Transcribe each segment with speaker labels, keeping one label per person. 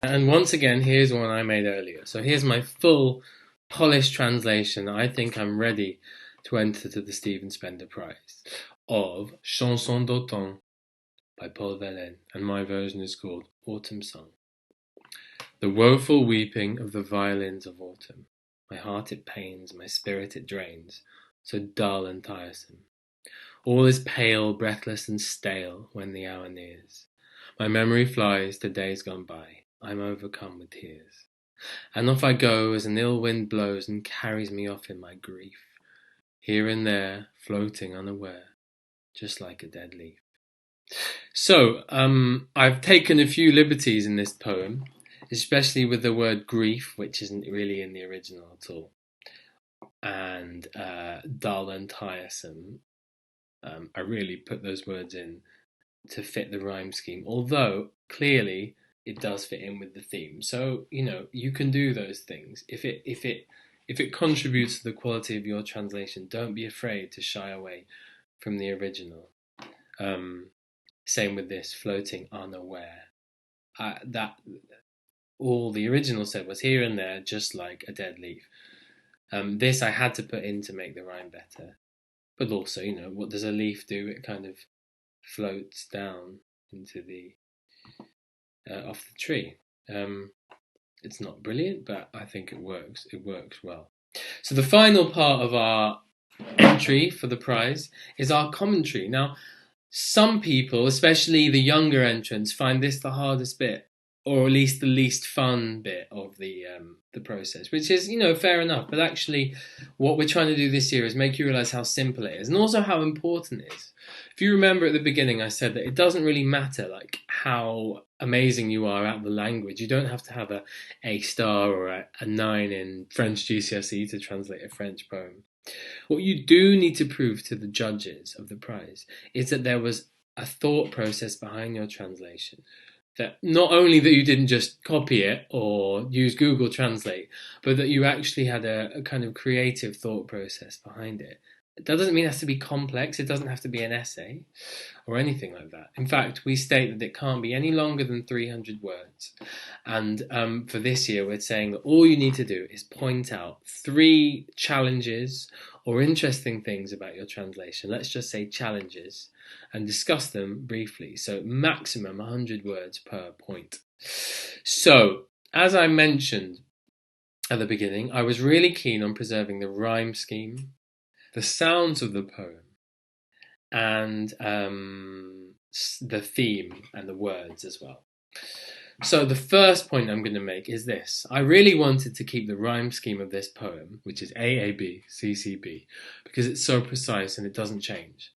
Speaker 1: And once again, here's one I made earlier. So here's my full polished translation. I think I'm ready to enter to the Stephen Spender Prize of Chanson d'automne by Paul Verlaine, and my version is called Autumn Song. The woeful weeping of the violins of autumn. My heart it pains, my spirit it drains, so dull and tiresome. All is pale, breathless and stale when the hour nears. My memory flies to days gone by. I'm overcome with tears. And off I go as an ill wind blows and carries me off in my grief, here and there, floating unaware, just like a dead leaf. So, I've taken a few liberties in this poem, especially with the word grief, which isn't really in the original at all, and dull and tiresome. I really put those words in to fit the rhyme scheme, although clearly it does fit in with the theme. So you can do those things if it contributes to the quality of your translation. Don't be afraid to shy away from the original. Same with this, floating unaware. That all the original said was here and there, just like a dead leaf. This I had to put in to make the rhyme better. But also, what does a leaf do? It kind of floats down into the off the tree. It's not brilliant, but I think it works. It works well. So the final part of our entry for the prize is our commentary. Now, some people, especially the younger entrants, find this the hardest bit, or at least the least fun bit of the process, which is fair enough. But actually, what we're trying to do this year is make you realize how simple it is, and also how important it is. If you remember at the beginning, I said that it doesn't really matter like how amazing you are at the language. You don't have to have a star or a 9 in French GCSE to translate a French poem. What you do need to prove to the judges of the prize is that there was a thought process behind your translation. That not only that you didn't just copy it or use Google Translate, but that you actually had a kind of creative thought process behind it. That doesn't mean it has to be complex. It doesn't have to be an essay or anything like that. In fact, we state that it can't be any longer than 300 words. And for this year, we're saying that all you need to do is point out 3 challenges or interesting things about your translation. Let's just say challenges, and discuss them briefly. So maximum 100 words per point. So, as I mentioned at the beginning, I was really keen on preserving the rhyme scheme, the sounds of the poem, and the theme and the words as well. So the first point I'm going to make is this. I really wanted to keep the rhyme scheme of this poem, which is AAB, CCB, because it's so precise and it doesn't change.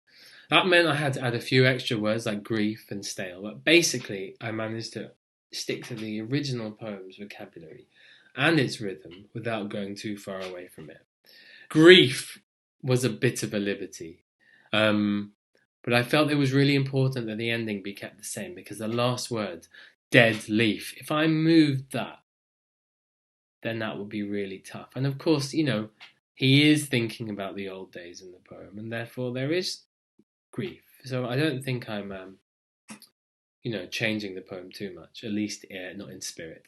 Speaker 1: That meant I had to add a few extra words like grief and stale, but basically I managed to stick to the original poem's vocabulary and its rhythm without going too far away from it. Grief was a bit of a liberty, but I felt it was really important that the ending be kept the same, because the last word, dead leaf, if I moved that, then that would be really tough. And of course, he is thinking about the old days in the poem, and therefore there is grief. So I don't think I'm, changing the poem too much, at least not in spirit.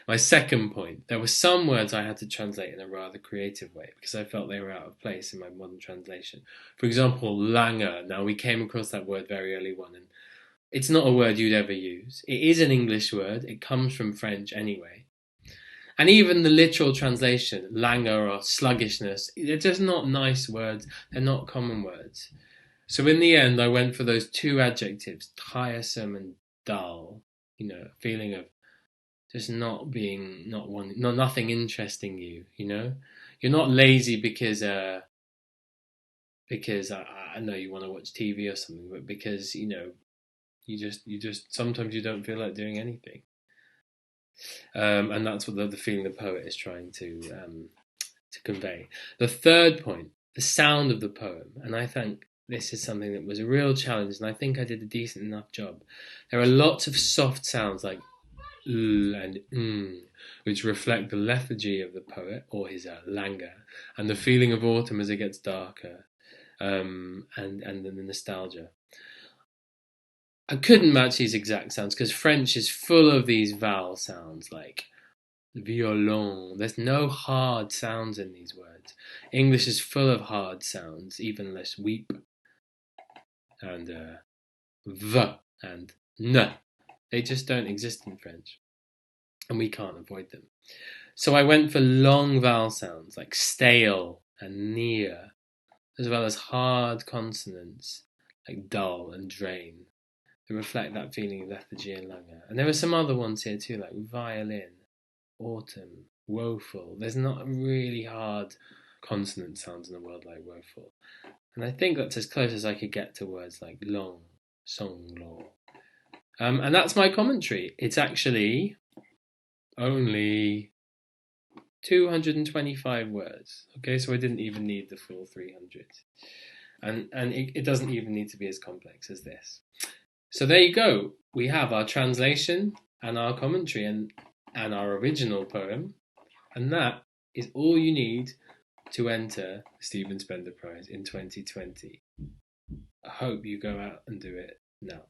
Speaker 1: My second point, there were some words I had to translate in a rather creative way because I felt they were out of place in my modern translation. For example, languor. Now, we came across that word very early on, and it's not a word you'd ever use. It is an English word. It comes from French anyway. And even the literal translation, languor or sluggishness, they're just not nice words. They're not common words. So in the end, I went for those 2 adjectives, tiresome and dull. A feeling of just nothing interesting you. You're not lazy because I know you want to watch TV or something, but because you just sometimes you don't feel like doing anything. And that's what the feeling the poet is trying to convey. The third point, the sound of the poem, and I think this is something that was a real challenge, and I think I did a decent enough job. There are lots of soft sounds like and which reflect the lethargy of the poet or his languor, and the feeling of autumn as it gets darker, and the nostalgia. I couldn't match these exact sounds because French is full of these vowel sounds like violon. There's no hard sounds in these words. English is full of hard sounds, even less weep and v and n. They just don't exist in French, and we can't avoid them. So I went for long vowel sounds like stale and near, as well as hard consonants like dull and drain, that reflect that feeling of lethargy and languor. And there are some other ones here too, like violin, autumn, woeful. There's not really hard consonant sounds in a word like woeful. And I think that's as close as I could get to words like long, song, law. And that's my commentary. It's actually only 225 words. Okay, so I didn't even need the full 300. And it doesn't even need to be as complex as this. So there you go. We have our translation and our commentary and our original poem. And that is all you need to enter the Stephen Spender Prize in 2020. I hope you go out and do it now.